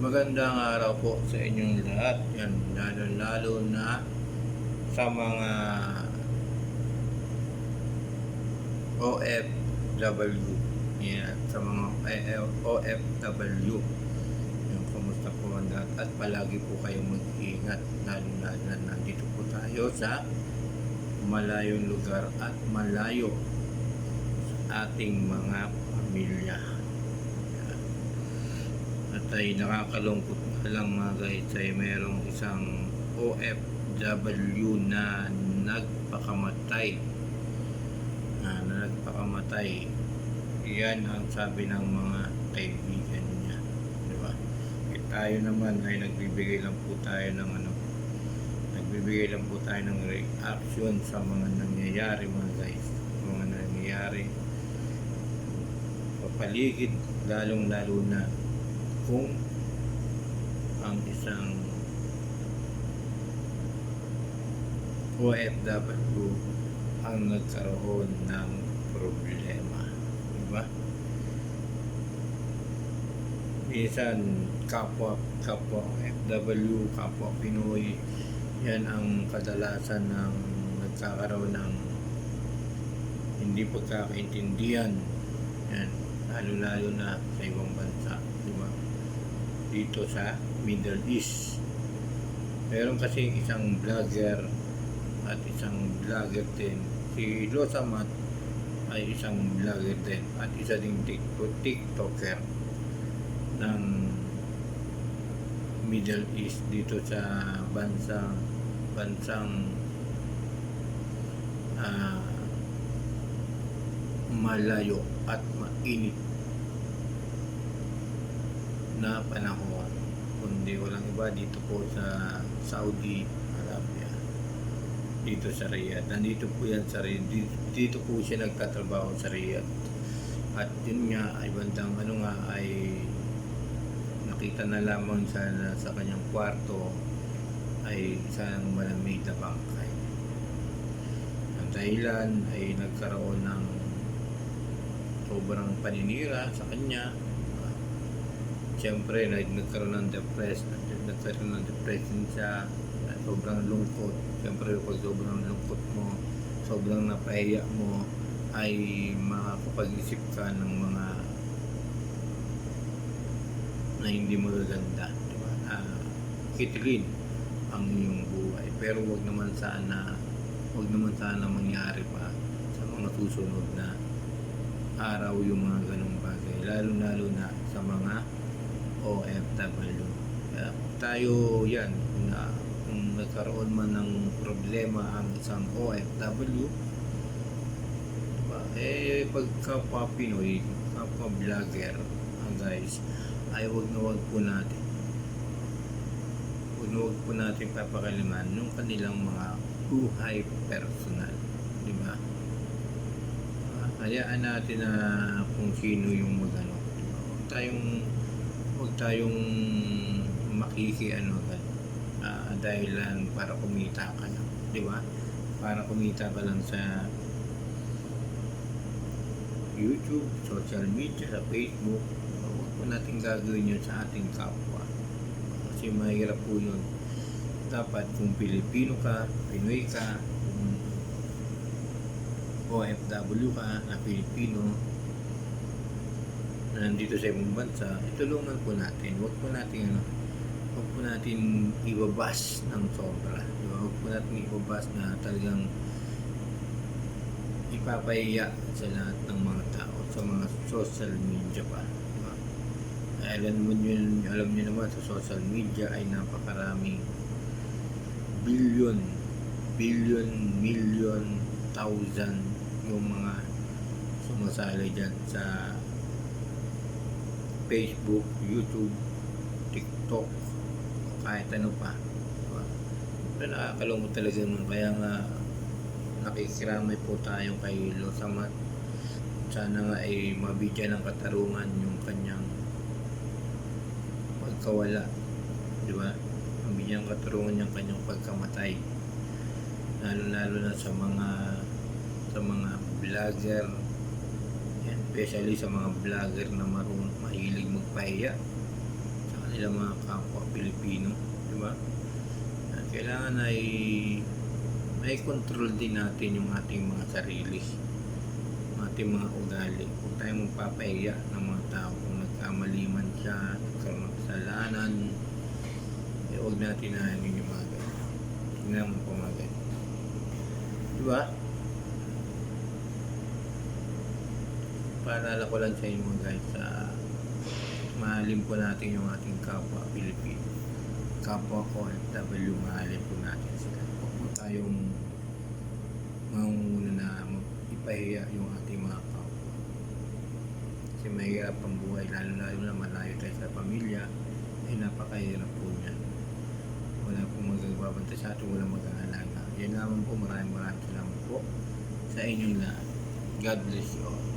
Magandang araw po sa inyong lahat. Yan, lalo na sa mga OFW. Yan, sa mga OFW. Yung kumusta po ang lahat at palagi po kayong mag-iingat lalo na nandito po tayo sa malayong lugar at malayo sa ating mga pamilya. At ay nakakalungkot na lang mga guys ay mayroong isang OFW na nagpakamatay. Yan ang sabi ng mga kaibigan niya, di ba? Tayo naman ay nagbibigay lang po tayo ng reaction sa mga nangyayari mga guys, mga nangyayari sa paligid, lalong-lalo na kung ang isang OFW ang nagkaroon ng problema, di ba? Minsan kapwa OFW, kapwa Pinoy, yan ang kadalasan ng nagkakaroon ng hindi pagkakaintindihan, yan, lalo na sa ibang bansa, di ba? Dito sa Middle East. Meron kasi isang vlogger at isang vlogger din. Si Losamat ay isang vlogger din at isa ding TikToker ng Middle East dito sa bansang malayo at mainit na panahon, kundi walang iba dito po sa Saudi Arabia, dito sa Riyadh. Nandito po yan sa Riyadh, dito po siya nagtatrabaho sa Riyadh. At yun nga ay bandang ay nakita na lamang sa kanyang kwarto ay isang malamig na bangkay. Ang dahilan ay nagkaroon ng sobrang paninira sa kanya. Siyempre, nagkaroon ng depression siya, sobrang lungkot. Siyempre, pag sobrang lungkot mo, sobrang napahiya mo, ay makakapag-isip ka ng mga na hindi magaganda, di ba? Kitilin ang iyong buhay. Pero wag naman sana mangyari pa sa mga susunod na araw yung mga ganung bagay, lalo na sa mga OFW. Kaya tayo yan, kung nagkaroon man ng problema ang isang OFW, diba? Pagka Pinoy, kapwa vlogger, guys, ay wag po natin papakaliman yung kanilang mga buhay personal, di ba? Hayaan natin na kung sino yung magano, diba? Huwag tayong dahil lang para kumita ka lang, di ba? Para kumita ka lang sa YouTube, social media, sa Facebook. Huwag po natin gagawin yun sa ating kapwa, kasi mahirap po yun. Dapat kung Pilipino ka, Pinoy ka, OFW ka na Pilipino na nandito sa ibang bansa, itulungan po natin. Huwag po natin ibabas ng sobra, diba? Huwag po natin ibabas na talagang ipapahiya sa lahat ng mga tao sa mga social media pa, diba? Alam niyo naman sa social media ay napakaraming billion, million, thousand yung mga sumasali dyan sa Facebook, YouTube, TikTok, kahit ano pa, diba? Pero nakakalungkot talaga nun. Kaya nga nakikiramay po tayo kay Losamat. Sana nga ay mabigyan ng katarungan yung kanyang pagkawala, diba? Mabigyan ng katarungan yung kanyang pagkamatay, lalo na sa mga vlogger, yan, especially sa mga vlogger na mahilig magpahiya sa kanilang mga kapwa Pilipino, di ba? At kailangan ay may control din natin yung ating mga sarili, yung ating mga ugali. Huwag tayong magpapahiya ng mga tao kung nagkamali man siya, nagkaroon ng kasalanan, eh huwag natin nahanin yung mga ganyan. Tingnan mo po mga ganyan. Di ba? Paalala ko lang sa inyo mga guys, mahalin po natin yung ating kapwa Pilipino, kapwa OFW, mahalin po natin sila. Huwag po tayong mangunguna na ipahiya yung ating mga kapwa, kasi mahirap ang buhay, lalo na malayo tayo sa pamilya, ay napakahirap po niyan. Wala pong magagbabanta sa atin, walang mag-aalaga. Yan naman po, maraming salamat po sa inyong lahat. God bless you all.